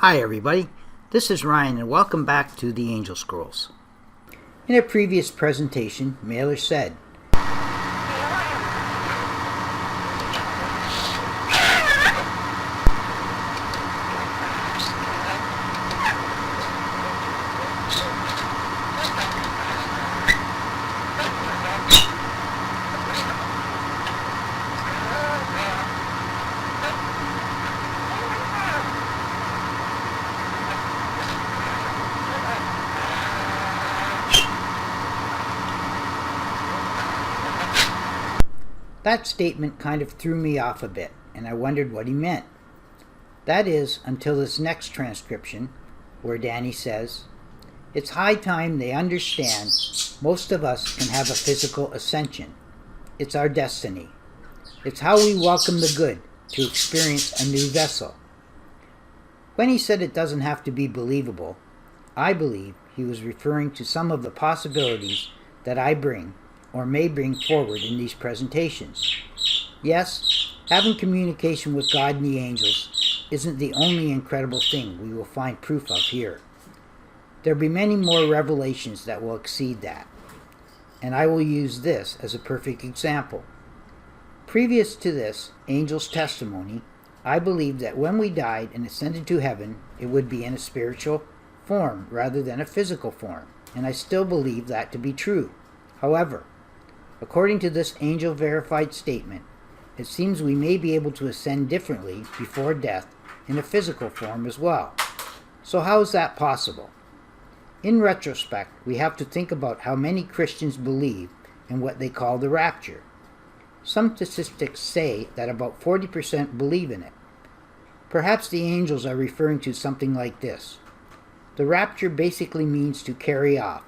Hi everybody, this is Ryan and welcome back to the Angel Scrolls. In a previous presentation, Mailer said, that statement kind of threw me off a bit, and I wondered what he meant. That is, until this next transcription, where Danny says, "It's high time they understand most of us can have a physical ascension. It's our destiny. It's how we welcome the good to experience a new vessel." When he said it doesn't have to be believable, I believe he was referring to some of the possibilities that I bring or may bring forward in these presentations. Yes, having communication with God and the angels isn't the only incredible thing we will find proof of here. There'll be many more revelations that will exceed that, and I will use this as a perfect example. Previous to this angel's testimony, I believed that when we died and ascended to heaven, it would be in a spiritual form rather than a physical form, and I still believe that to be true. However, according to this angel-verified statement, it seems we may be able to ascend differently before death in a physical form as well. So how is that possible? In retrospect, we have to think about how many Christians believe in what they call the rapture. Some statistics say that about 40% believe in it. Perhaps the angels are referring to something like this. The rapture basically means to carry off.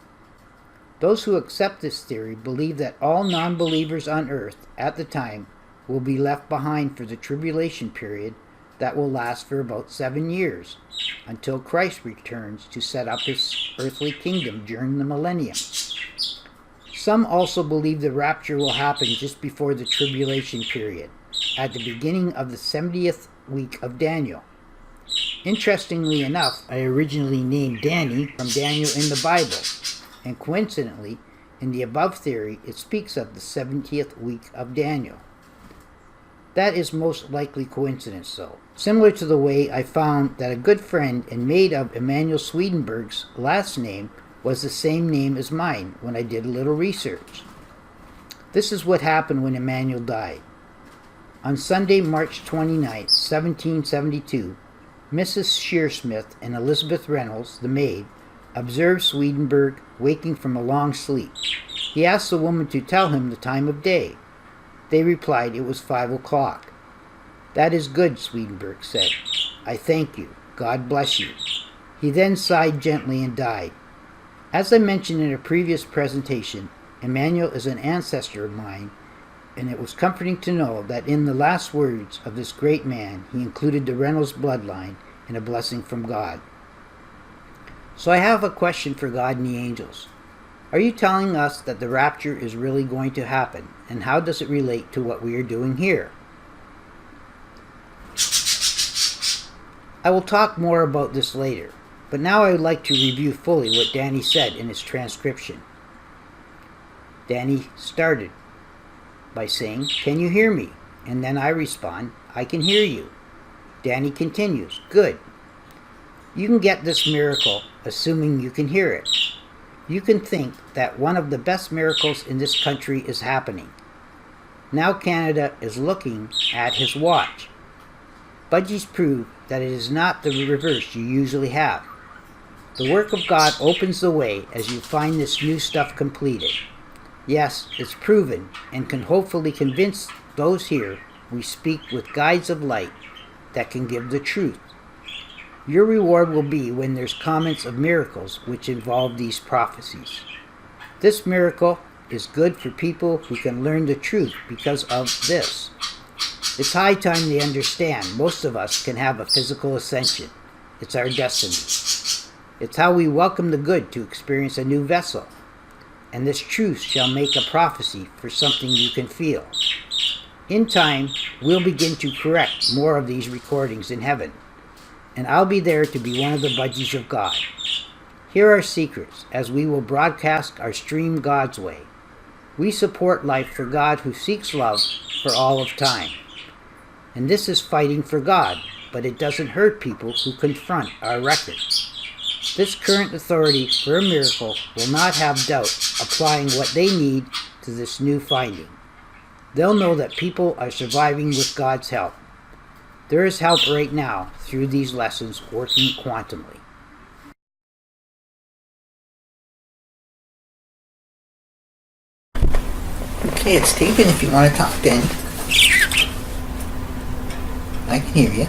Those who accept this theory believe that all non-believers on earth at the time will be left behind for the tribulation period that will last for about 7 years, until Christ returns to set up his earthly kingdom during the millennium. Some also believe the rapture will happen just before the tribulation period, at the beginning of the 70th week of Daniel. Interestingly enough, I originally named Danny from Daniel in the Bible, and coincidentally, in the above theory, it speaks of the 70th week of Daniel. That is most likely coincidence, though. Similar to the way I found that a good friend and maid of Emanuel Swedenborg's last name was the same name as mine when I did a little research. This is what happened when Emanuel died. On Sunday, March 29, 1772, Mrs. Shearsmith and Elizabeth Reynolds, the maid, observed Swedenborg waking from a long sleep. He asked the woman to tell him the time of day. They replied it was 5 o'clock. "That is good," Swedenborg said. "I thank you. God bless you." He then sighed gently and died. As I mentioned in a previous presentation, Emmanuel is an ancestor of mine, and it was comforting to know that in the last words of this great man, he included the Reynolds bloodline and a blessing from God. So I have a question for God and the angels. Are you telling us that the rapture is really going to happen, and how does it relate to what we are doing here? I will talk more about this later, but now I would like to review fully what Danny said in his transcription. Danny started by saying, "Can you hear me?" And then I respond, "I can hear you." Danny continues, "Good. You can get this miracle, assuming you can hear it. You can think that one of the best miracles in this country is happening. Now Canada is looking at his watch. Budgie's prove that it is not the reverse you usually have. The work of God opens the way as you find this new stuff completed. Yes, it's proven and can hopefully convince those here we speak with guides of light that can give the truth. Your reward will be when there's comments of miracles which involve these prophecies. This miracle is good for people who can learn the truth because of this. It's high time they understand most of us can have a physical ascension. It's our destiny. It's how we welcome the good to experience a new vessel. And this truth shall make a prophecy for something you can feel. In time, we'll begin to correct more of these recordings in heaven. and I'll be there to be one of the Budgies of God. Here are secrets, as we will broadcast our stream God's way. We support life for God who seeks love for all of time. And this is fighting for God, but it doesn't hurt people who confront our record. This current authority for a miracle will not have doubt applying what they need to this new finding. They'll know that people are surviving with God's help. There is help right now through these lessons working quantumly. Okay, it's taping if you want to talk, Danny. I can hear you.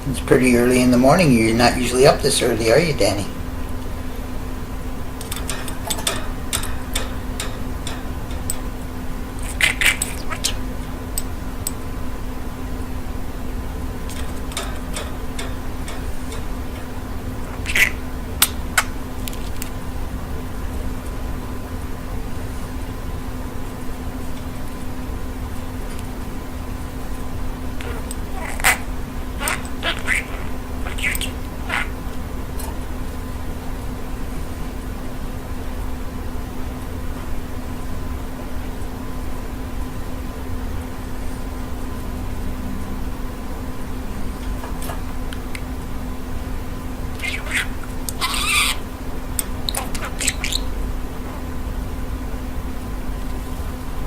It's pretty early in the morning. You're not usually up this early, are you, Danny?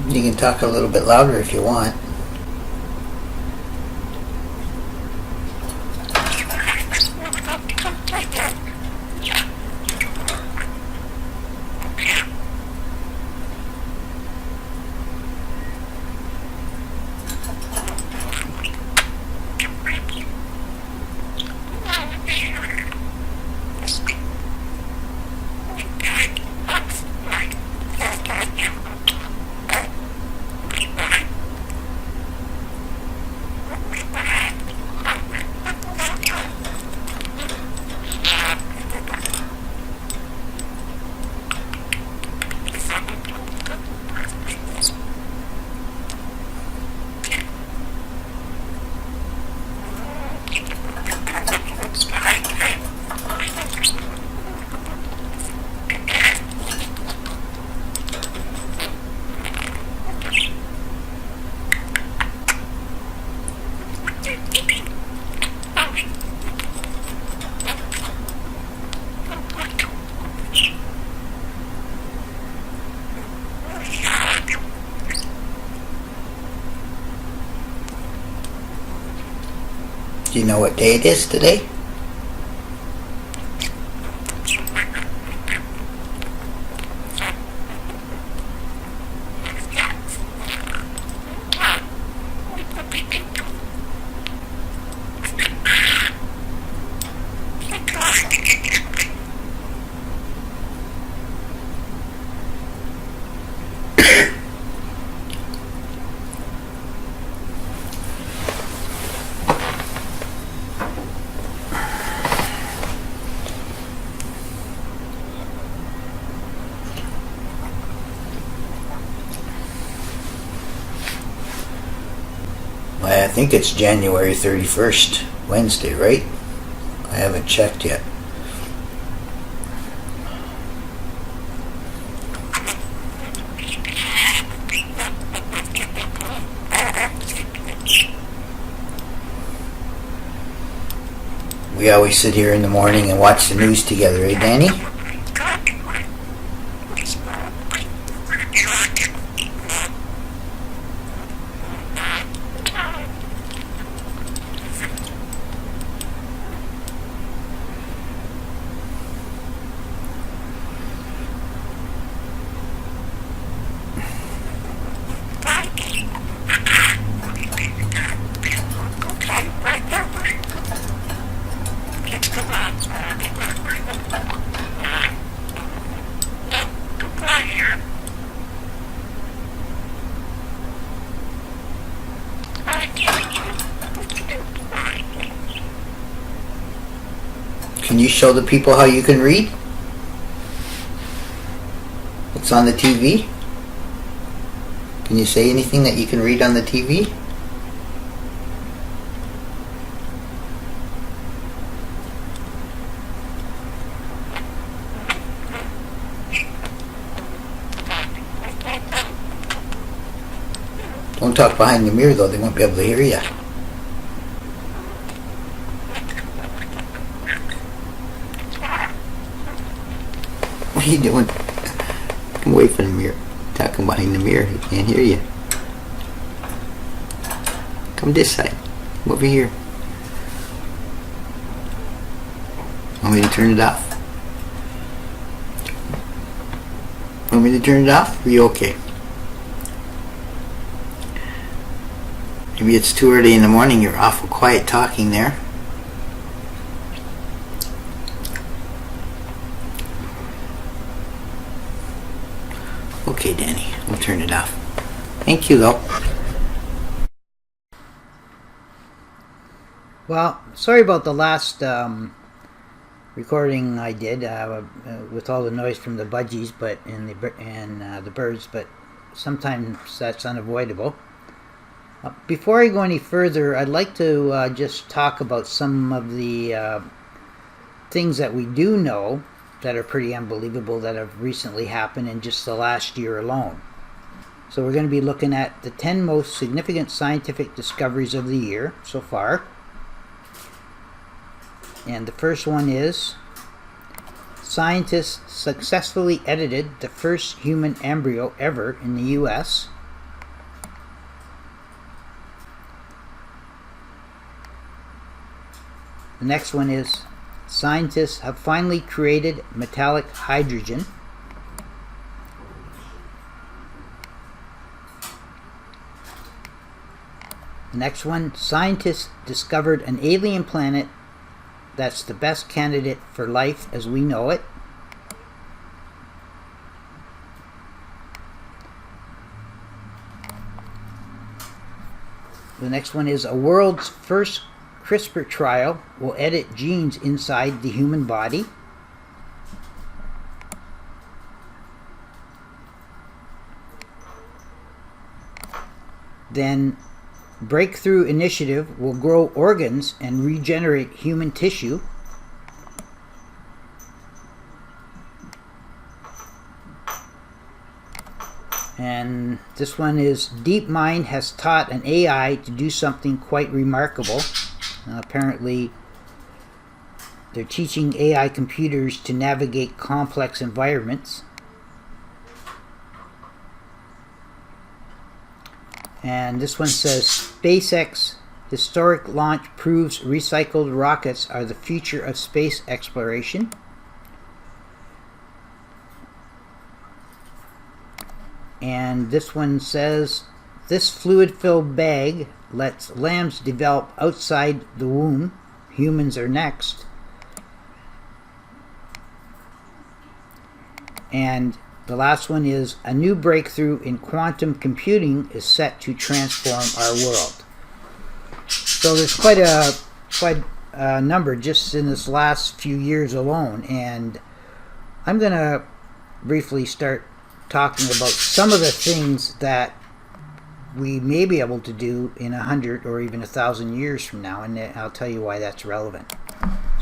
You can talk a little bit louder if you want. Do you know what day it is today? I think it's January 31st, Wednesday, right? I haven't checked yet. We always sit here in the morning and watch the news together, eh, Danny? Can you show the people how you can read? It's on the TV. Can you say anything that you can read on the TV? Don't talk behind the mirror though, they won't be able to hear you. What are you doing? Come away from the mirror. Talking behind the mirror, he can't hear you. Come this side. Come over here. Want me to turn it off? Want me to turn it off? Are you okay? Maybe it's too early in the morning. You're awful quiet talking there. Okay, Danny. We'll turn it off. Thank you, though. Well, sorry about the last recording I did with all the noise from the budgies, and the birds, but sometimes that's unavoidable. Before I go any further, I'd like to just talk about some of the things that we do know that are pretty unbelievable that have recently happened in just the last year alone. So we're going to be looking at the 10 most significant scientific discoveries of the year so far. And the first one is scientists successfully edited the first human embryo ever in the US. The next one is scientists have finally created metallic hydrogen. The next one, scientists discovered an alien planet that's the best candidate for life as we know it. The next one is a world's first CRISPR trial will edit genes inside the human body. Then Breakthrough Initiative will grow organs and regenerate human tissue. And this one is DeepMind has taught an AI to do something quite remarkable. Apparently, they're teaching AI computers to navigate complex environments. And this one says, SpaceX historic launch proves recycled rockets are the future of space exploration. And this one says, this fluid-filled bag lets lambs develop outside the womb. Humans are next. And the last one is a new breakthrough in quantum computing is set to transform our world. So there's quite a number just in this last few years alone, and I'm going to briefly start talking about some of the things that we may be able to do in 100 or even 1,000 years from now, and I'll tell you why that's relevant.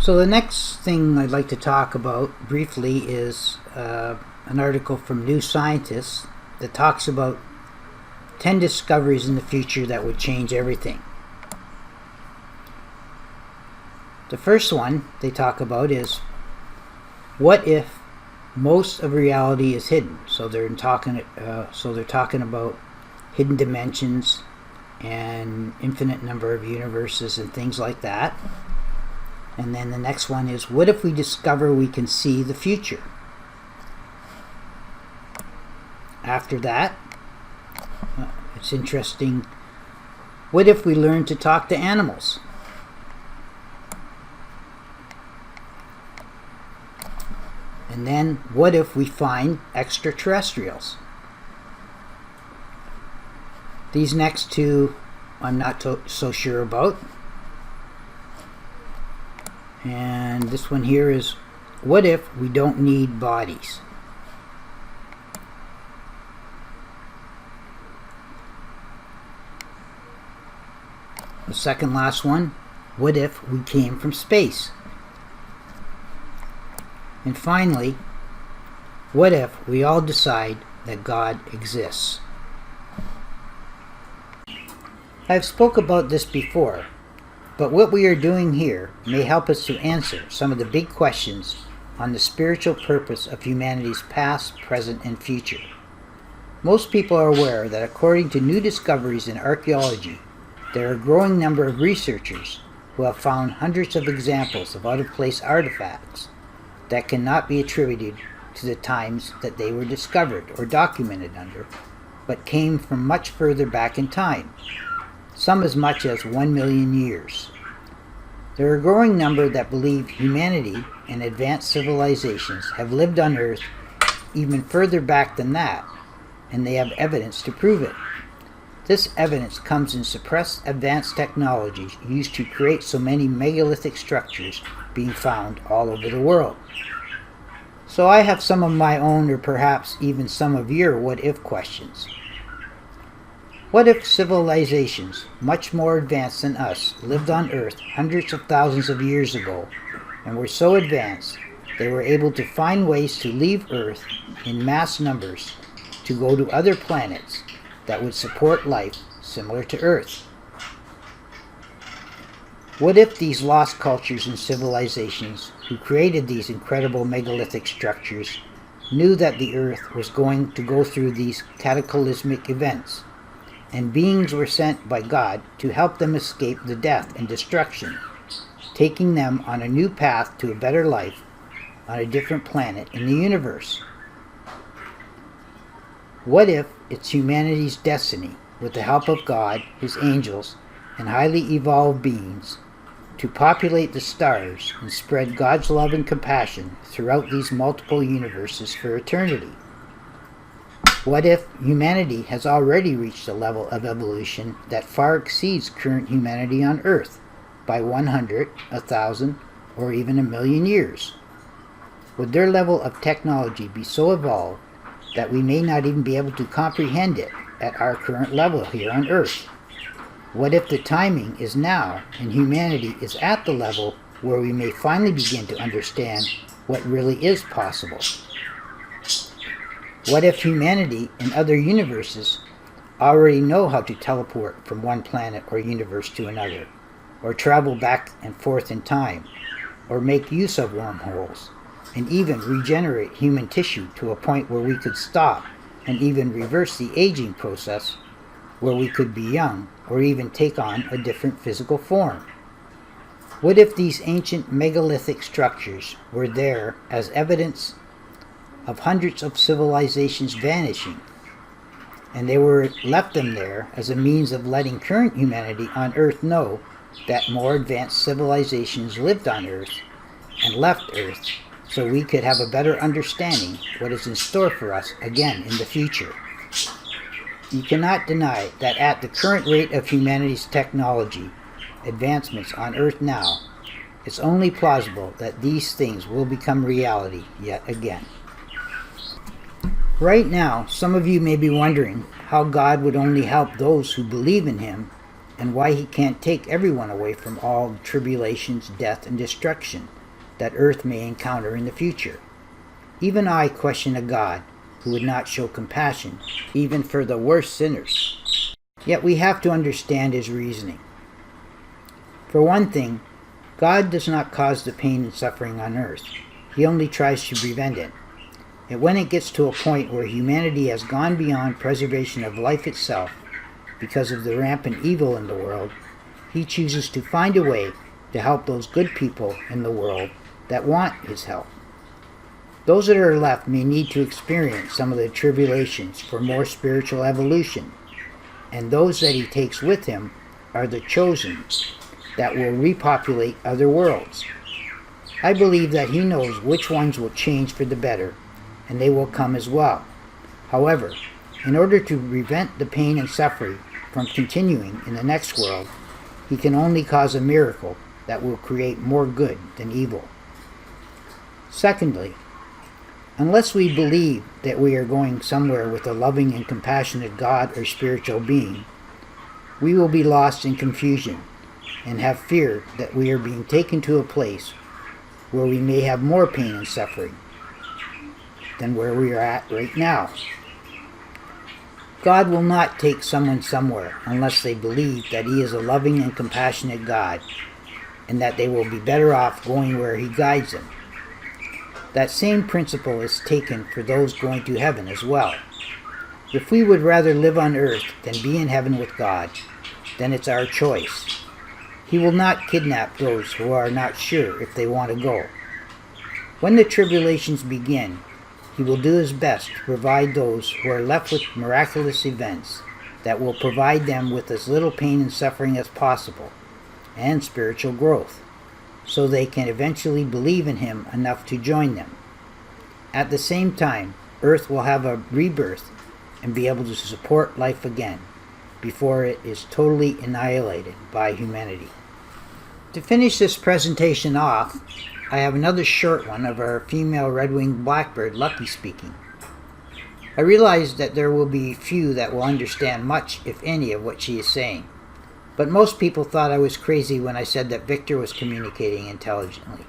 So the next thing I'd like to talk about briefly is an article from New Scientist that talks about 10 discoveries in the future that would change everything. The first one they talk about is, what if most of reality is hidden? So they're talking about hidden dimensions and infinite number of universes and things like that. And then the next one is, what if we discover we can see the future? After that, it's interesting, what if we learn to talk to animals? And then, what if we find extraterrestrials? These next two I'm not so sure about. And this one here is, what if we don't need bodies? The second last one, what if we came from space? And finally, what if we all decide that God exists? I've spoke about this before, but what we are doing here may help us to answer some of the big questions on the spiritual purpose of humanity's past, present, and future. Most people are aware that according to new discoveries in archaeology, there are a growing number of researchers who have found hundreds of examples of out-of-place artifacts that cannot be attributed to the times that they were discovered or documented under, but came from much further back in time, some as much as 1 million years. There are a growing number that believe humanity and advanced civilizations have lived on Earth even further back than that, and they have evidence to prove it. This evidence comes in suppressed advanced technologies used to create so many megalithic structures being found all over the world. So I have some of my own, or perhaps even some of your what-if questions. What if civilizations much more advanced than us lived on Earth hundreds of thousands of years ago and were so advanced they were able to find ways to leave Earth in mass numbers to go to other planets that would support life similar to Earth? What if these lost cultures and civilizations who created these incredible megalithic structures knew that the Earth was going to go through these cataclysmic events, and beings were sent by God to help them escape the death and destruction, taking them on a new path to a better life on a different planet in the universe? What if it's humanity's destiny, with the help of God, His angels, and highly evolved beings, to populate the stars and spread God's love and compassion throughout these multiple universes for eternity? What if humanity has already reached a level of evolution that far exceeds current humanity on Earth by 100, 1,000, or even 1,000,000 years? Would their level of technology be so evolved that we may not even be able to comprehend it at our current level here on Earth? What if the timing is now and humanity is at the level where we may finally begin to understand what really is possible? What if humanity in other universes already know how to teleport from one planet or universe to another, or travel back and forth in time, or make use of wormholes, and even regenerate human tissue to a point where we could stop and even reverse the aging process, where we could be young or even take on a different physical form? What if these ancient megalithic structures were there as evidence of hundreds of civilizations vanishing, and they were left them there as a means of letting current humanity on Earth know that more advanced civilizations lived on Earth and left Earth, so we could have a better understanding what is in store for us again in the future? You cannot deny that at the current rate of humanity's technology advancements on Earth now, it's only plausible that these things will become reality yet again. Right now, some of you may be wondering how God would only help those who believe in Him, and why He can't take everyone away from all the tribulations, death, and destruction that Earth may encounter in the future. Even I question a God who would not show compassion even for the worst sinners. Yet we have to understand His reasoning. For one thing, God does not cause the pain and suffering on Earth. He only tries to prevent it. And when it gets to a point where humanity has gone beyond preservation of life itself because of the rampant evil in the world, He chooses to find a way to help those good people in the world that want His help. Those that are left may need to experience some of the tribulations for more spiritual evolution, and those that He takes with Him are the chosen that will repopulate other worlds. I believe that He knows which ones will change for the better, and they will come as well. However, in order to prevent the pain and suffering from continuing in the next world, He can only cause a miracle that will create more good than evil. Secondly, unless we believe that we are going somewhere with a loving and compassionate God or spiritual being, we will be lost in confusion and have fear that we are being taken to a place where we may have more pain and suffering than where we are at right now. God will not take someone somewhere unless they believe that He is a loving and compassionate God and that they will be better off going where He guides them. That same principle is taken for those going to heaven as well. If we would rather live on earth than be in heaven with God, then it's our choice. He will not kidnap those who are not sure if they want to go. When the tribulations begin, He will do His best to provide those who are left with miraculous events that will provide them with as little pain and suffering as possible, and spiritual growth, so they can eventually believe in Him enough to join them. At the same time, Earth will have a rebirth and be able to support life again before it is totally annihilated by humanity. To finish this presentation off, I have another short one of our female red-winged blackbird, Lucky, speaking. I realize that there will be few that will understand much, if any, of what she is saying, but most people thought I was crazy when I said that Victor was communicating intelligently.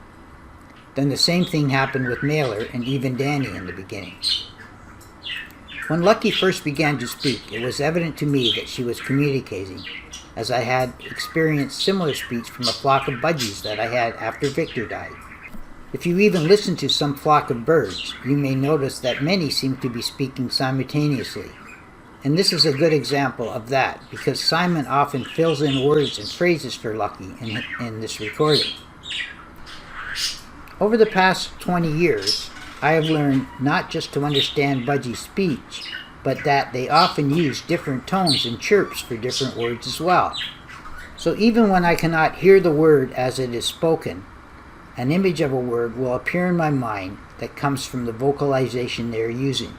Then the same thing happened with Mailer and even Danny in the beginning. When Lucky first began to speak, it was evident to me that she was communicating, as I had experienced similar speech from a flock of budgies that I had after Victor died. If you even listen to some flock of birds, you may notice that many seem to be speaking simultaneously. And this is a good example of that, because Simon often fills in words and phrases for Lucky in this recording. Over the past 20 years, I have learned not just to understand Budgie's speech, but that they often use different tones and chirps for different words as well. So even when I cannot hear the word as it is spoken, an image of a word will appear in my mind that comes from the vocalization they are using.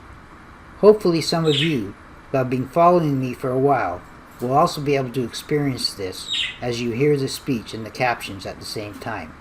Hopefully some of you who have been following me for a while will also be able to experience this as you hear the speech and the captions at the same time.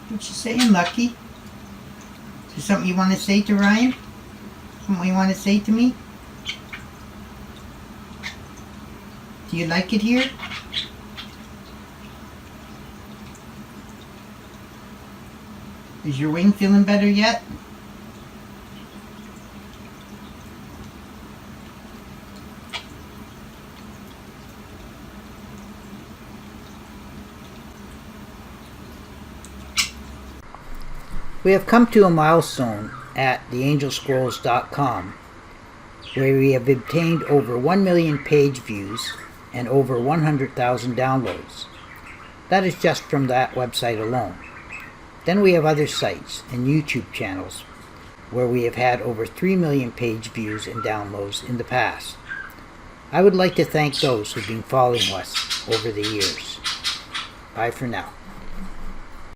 What you saying, Lucky? Is there something you want to say to Ryan? Something you want to say to me? Do you like it here? Is your wing feeling better yet? We have come to a milestone at theangelscrolls.com where we have obtained over 1 million page views and over 100,000 downloads. That is just from that website alone. Then we have other sites and YouTube channels where we have had over 3 million page views and downloads in the past. I would like to thank those who've been following us over the years. Bye for now.